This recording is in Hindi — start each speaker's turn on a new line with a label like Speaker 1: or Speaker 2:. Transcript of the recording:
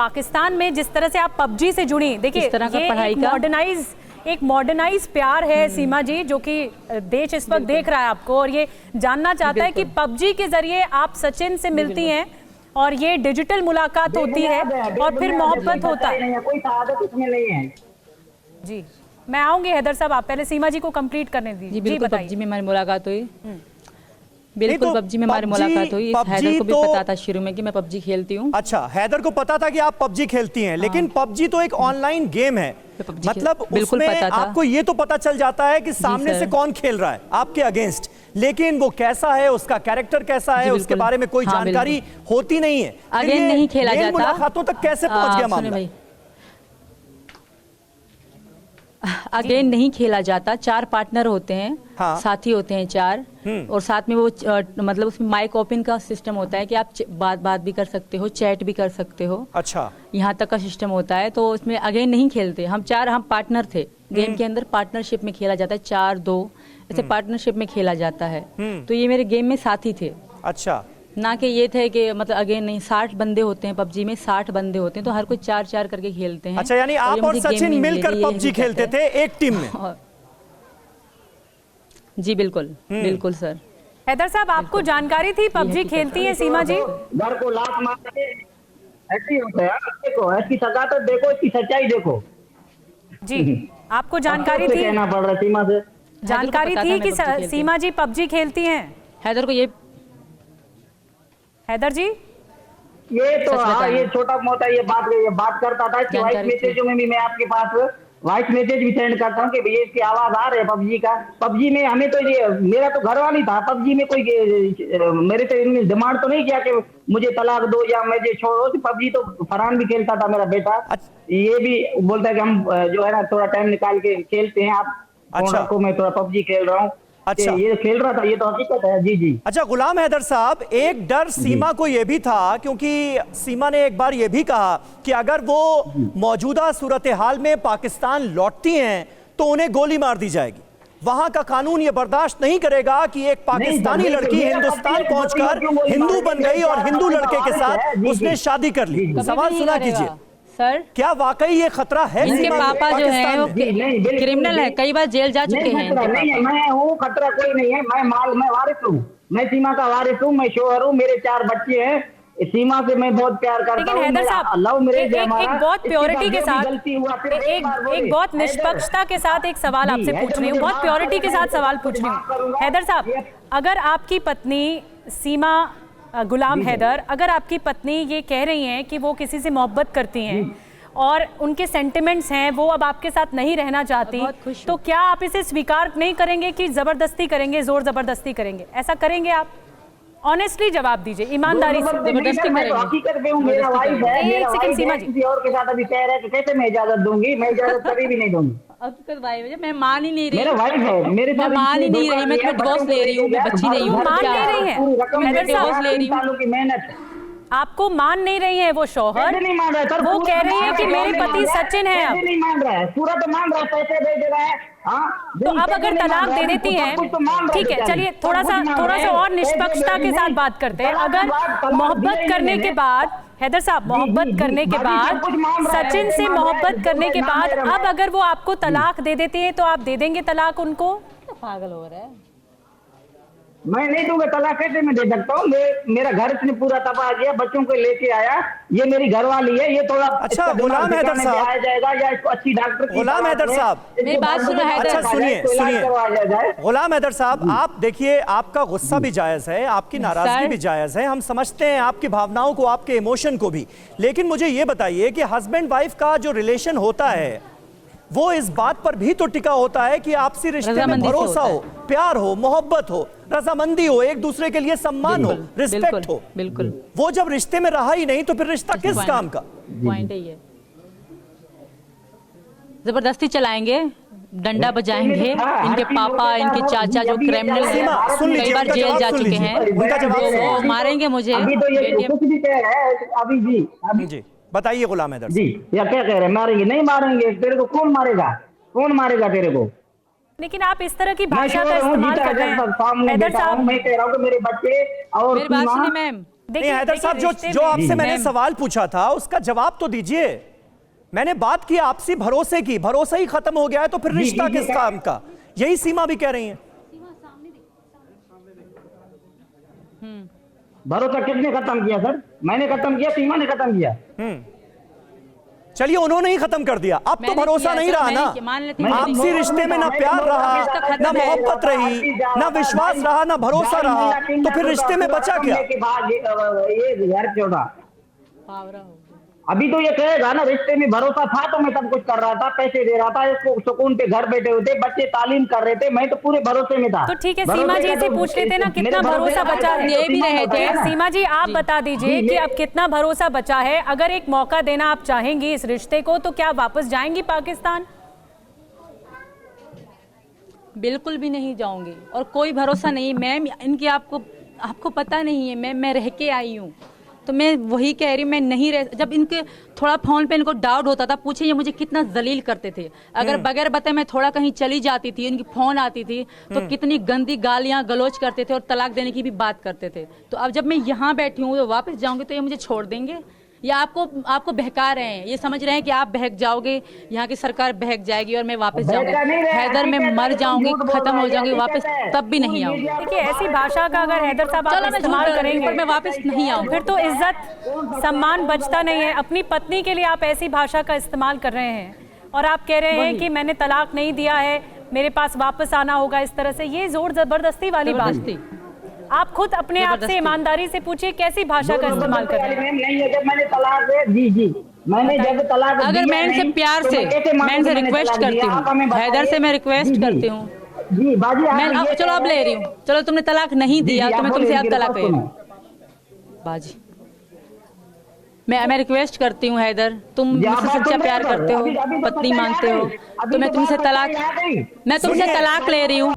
Speaker 1: पाकिस्तान में जिस तरह से आप पबजी से जुड़ी, देखिए एक मॉडर्नाइज प्यार है सीमा जी, जो कि देश इस वक्त देख रहा है आपको, और ये जानना चाहता है कि पबजी के जरिए आप सचिन से मिलती हैं और ये डिजिटल मुलाकात होती है और फिर मोहब्बत होता है।
Speaker 2: कोई शहादत इसमें नहीं है।
Speaker 1: जी मैं आऊंगी हैदर साहब, आप पहले सीमा जी को कंप्लीट करने दीजिए।
Speaker 3: जी बताइए। पबजी में हमारी मुलाकात हुई, बिल्कुल पबजी में हमारी मुलाकात हुई। हैदर को भी पता था शुरू में कि मैं पबजी खेलती हूँ।
Speaker 4: अच्छा, हैदर को पता था कि आप पबजी खेलती हैं, लेकिन पबजी तो एक ऑनलाइन गेम है, मतलब उसमें आपको ये तो पता चल जाता है कि सामने से कौन खेल रहा है आपके अगेंस्ट, लेकिन वो कैसा है, उसका कैरेक्टर कैसा है, उसके बारे में कोई जानकारी होती नहीं है।
Speaker 3: अगेन नहीं खेला जाता।
Speaker 4: मुलाकातों तक कैसे पहुंच गया मामला?
Speaker 3: अगेन नहीं खेला जाता। 4 पार्टनर होते हैं, साथी होते हैं 4, और साथ में वो मतलब उसमें माइक ओपन का सिस्टम होता है कि आप बात भी कर सकते हो, चैट भी कर सकते हो।
Speaker 4: अच्छा,
Speaker 3: यहाँ तक का सिस्टम होता है। तो उसमें अगेन नहीं खेलते। हम पार्टनर थे गेम के अंदर, पार्टनरशिप में खेला जाता है, 4-2 ऐसे पार्टनरशिप में खेला जाता है। तो ये मेरे गेम में साथी थे।
Speaker 4: अच्छा,
Speaker 3: ना कि ये थे कि मतलब अगेन नहीं। 60 बंदे होते हैं पबजी में, 60 बंदे होते हैं, तो हर कोई 4-4 करके खेलते हैं।
Speaker 4: अच्छा, यानी आप और सचिन मिलकर पबजी खेलते थे एक टीम में?
Speaker 3: जी बिल्कुल बिल्कुल सर।
Speaker 1: हैदर साहब, आपको जानकारी थी पबजी खेलती है सीमा जी?
Speaker 2: घर को लात मार के ऐसे ही होता है। देखो इसकी सजा तो देखो, इसकी सच्चाई देखो
Speaker 1: जी। आपको जानकारी थी?
Speaker 2: कहना पड़ रहा सीमा से
Speaker 1: जानकारी थी कि सीमा जी पबजी खेलती हैं?
Speaker 3: हैदर को ये,
Speaker 1: हैदर जी
Speaker 2: ये तो ये छोटा मोटा ये बात करता था कि वॉइस मैसेजों में भी मैं आपके पास वॉइस मैसेज भी सेंड करता हूँ कि भैया इसकी आवाज आ रही है पबजी का। पबजी में हमें तो ये मेरा तो घर वाली था पबजी में, कोई मेरे तो इनमें डिमांड तो नहीं किया कि मुझे तलाक दो या मुझे छोड़ो। तो पबजी तो फरहान भी खेलता था मेरा बेटा। ये भी बोलता है कि हम जो है ना थोड़ा टाइम निकाल के खेलते हैं, आप को मैं थोड़ा पबजी खेल रहा हूँ। अच्छा, ये खेल रहा था, ये तो हकीकत है। जी जी।
Speaker 4: अच्छा गुलाम हैदर साहब, एक डर सीमा को ये भी था, क्योंकि सीमा ने एक बार ये भी कहा कि अगर वो मौजूदा सूरत हाल में पाकिस्तान लौटती हैं तो उन्हें गोली मार दी जाएगी। वहां का कानून ये बर्दाश्त नहीं करेगा कि एक पाकिस्तानी लड़की हिंदुस्तान पहुंचकर हिंदू बन गई और हिंदू लड़के के साथ उसने शादी कर ली। सवाल सुना कीजिए
Speaker 3: सर,
Speaker 4: क्या वाकई ये खतरा है?
Speaker 3: इनके पापा जो है वो क्रिमिनल है, कई बार जेल जा चुके हैं।
Speaker 2: नहीं, मैं हूँ, खतरा कोई नहीं है। मैं वारिस हूँ, मैं सीमा का वारिस हूँ, मैं शोहर हूँ, मेरे 4 बच्चे हैं। सीमा से मैं बहुत प्यार करता हूँ।
Speaker 1: हैदर साहब, एक बहुत प्योरिटी के साथ, एक बहुत निष्पक्षता के साथ एक सवाल आपसे पूछ रही हूँ, बहुत प्योरिटी के साथ सवाल पूछ रही हूँ। हैदर साहब, अगर आपकी पत्नी सीमा गुलाम हैदर, अगर आपकी पत्नी ये कह रही हैं कि वो किसी से मोहब्बत करती हैं और उनके सेंटिमेंट्स हैं, वो अब आपके साथ नहीं रहना चाहती, तो क्या आप इसे स्वीकार नहीं करेंगे कि जबरदस्ती करेंगे, जोर जबरदस्ती करेंगे? ऐसा करेंगे आप? ऑनेस्टली जवाब दीजिए, ईमानदारी से।
Speaker 2: जबरदस्ती हकीकत में हूँ, मेरा वाइफ है, मेरा वाइफ है, किसी और के साथ अभी कह रहा है कि कैसे मैं इजाजत दूंगी? मैं इजाजत कभी भी नहीं दूंगी।
Speaker 3: मैं मान ही नहीं रही,
Speaker 2: मेरा वाइफ है, मेरे साथ
Speaker 3: मान ही नहीं रही, मैं डिवोर्स ले रही हूँ, मैं बच्ची नहीं हूँ।
Speaker 1: मान नहीं रही है,
Speaker 3: मैं डिवोर्स ले रही हूँ।
Speaker 2: की मेहनत
Speaker 1: आपको मान नहीं रही है वो शौहर?
Speaker 2: नहीं मान रहा है,
Speaker 1: वो कह रही है कि मेरे पति सचिन है। अब
Speaker 2: नहीं मान रहा है, पूरा तो मान रहा है, पैसे दे रहा है।
Speaker 1: तो अब अगर तलाक दे देती हैं, ठीक है, चलिए थोड़ा सा और निष्पक्षता के साथ बात करते हैं। अगर मोहब्बत करने के बाद, हैदर साहब, मोहब्बत करने के बाद, सचिन से मोहब्बत करने के बाद अब अगर वो आपको तलाक दे देते हैं तो आप दे देंगे तलाक उनको?
Speaker 3: पागल हो रहा है।
Speaker 2: मैं नहीं दूंगा तलाक, कैसे मैं दे सकता हूँ? मेरा घर इसने पूरा तबाह किया, बच्चों को लेके आया, ये मेरी घरवाली है, ये थोड़ा
Speaker 4: अच्छा गुलाम हैदर साहब,
Speaker 2: आया जाएगा या इसको अच्छी डॉक्टर,
Speaker 4: गुलाम हैदर साहब
Speaker 3: मेरी बात सुनो।
Speaker 4: अच्छा सुनिए गुलाम हैदर साहब, आप देखिए, आपका गुस्सा भी जायज है, आपकी नाराजगी भी जायज है, हम समझते हैं आपकी भावनाओं को, आपके इमोशन को भी, लेकिन मुझे ये बताइए कि हस्बैंड वाइफ का जो रिलेशन होता है वो इस बात पर भी तो टिका होता है कि आपसी रिश्ते में भरोसा हो, प्यार हो, मोहब्बत हो, रजामंदी हो, एक दूसरे के लिए सम्मान हो, रिस्पेक्ट हो।
Speaker 3: बिल्कुल।
Speaker 4: वो जब रिश्ते में रहा ही नहीं तो फिर रिश्ता किस काम का?
Speaker 3: पॉइंट है ये। जबरदस्ती चलाएंगे, डंडा बजाएंगे, इनके पापा, इनके चाचा जो क्रिमिनल हैं, कई बार जेल जा चुके हैं, वो मारेंगे मुझे।
Speaker 4: अभी जी बताइए गुलाम हैदर
Speaker 2: जी, या क्या कह रहे हैं? मारेंगे? नहीं मारेंगे, तेरे को कौन मारेगा? कौन मारेगा तेरे को?
Speaker 1: लेकिन आप इस तरह की भाषा का इस्तेमाल कर रहे हैं हैदर साहब।
Speaker 2: मैं कह रहा हूँ कि मेरे बच्चे और
Speaker 3: मेरी बात सुनिए मैम,
Speaker 1: देखिए
Speaker 4: हैदर साहब, जो आपसे मैंने सवाल पूछा था उसका जवाब तो दीजिए। मैंने बात की आपसी भरोसे की, भरोसा ही खत्म हो गया है तो फिर रिश्ता किस काम का? यही सीमा भी कह रही हैं।
Speaker 2: भरोसा किसने खत्म किया सर? मैंने खत्म किया, सीमा ने खत्म किया।
Speaker 4: चलिए, उन्होंने ही खत्म कर दिया। अब तो भरोसा नहीं रहा ना, आपसी रिश्ते में ना प्यार रहा, ना मोहब्बत रही, ना विश्वास रहा, ना भरोसा रहा, तो फिर रिश्ते में बचा क्या?
Speaker 2: ये घर छोड़ा। अभी तो ये कहेगा ना, रिश्ते में भरोसा था तो मैं सब कुछ कर रहा था, पैसे दे रहा था, इसको सुकून पे घर बैठे हुए थे, बच्चे तालीम कर रहे थे, मैं तो पूरे भरोसे में था।
Speaker 1: तो ठीक है, सीमा जी से पूछ लेते ना कितना भरोसा बचा है।
Speaker 3: ये भी रहे थे।
Speaker 1: सीमा जी, आप बता दीजिए कि अब कितना भरोसा बचा है। अगर एक मौका देना आप चाहेंगी इस रिश्ते को, तो क्या वापस जाएंगी पाकिस्तान?
Speaker 3: बिल्कुल भी नहीं जाऊंगी, और कोई भरोसा नहीं। मैम, इनकी आपको पता नहीं है, मैं रह के आई हूँ, तो मैं वही कह रही हूँ, मैं नहीं रह। जब इनके थोड़ा फोन पे इनको डाउट होता था, पूछे ये मुझे कितना जलील करते थे। अगर बगैर बताए मैं थोड़ा कहीं चली जाती थी, इनकी फोन आती थी तो कितनी गंदी गालियां गलोच करते थे और तलाक देने की भी बात करते थे। तो अब जब मैं यहाँ बैठी हूँ, तो वापस जाऊंगी तो ये मुझे छोड़ देंगे? या आपको बहका रहे हैं? ये समझ रहे हैं कि आप बहक जाओगे, यहाँ की सरकार बहक जाएगी और मैं वापस जाऊंगी, हैदर में मर जाऊंगी, खत्म हो जाऊंगी, वापस तब भी नहीं आऊंगी।
Speaker 1: देखिए, ऐसी भाषा का अगर हैदर साहब आप इस्तेमाल करेंगे,
Speaker 3: पर मैं वापस नहीं आऊंगी,
Speaker 1: फिर तो इज्जत सम्मान बचता नहीं है। अपनी पत्नी के लिए आप ऐसी भाषा का इस्तेमाल कर रहे हैं और आप कह रहे हैं कि मैंने तलाक नहीं दिया है, मेरे पास वापस आना होगा। इस तरह से ये जोर जबरदस्ती वाली बात थी। आप खुद अपने आप से ईमानदारी से पूछिए कैसी भाषा का इस्तेमाल कर रहे हैं।
Speaker 2: नहीं है, जब मैंने तलाक जी मैंने जब तलाक,
Speaker 3: अगर मैं इनसे प्यार से, मैं इनसे रिक्वेस्ट करती हूँ, हैदर से मैं रिक्वेस्ट करती हूँ
Speaker 2: जी बाजी,
Speaker 3: मैं चलो अब ले रही हूँ, चलो तुमने तलाक नहीं दिया तो मैं तुमसे अब तलाक ले रही हूँ। बाजी, मैं रिक्वेस्ट करती हूँ हैदर, तुम मुझसे सच्चा प्यार करते हो, पत्नी मानते हो, तो मैं तुमसे तलाक ले रही हूँ।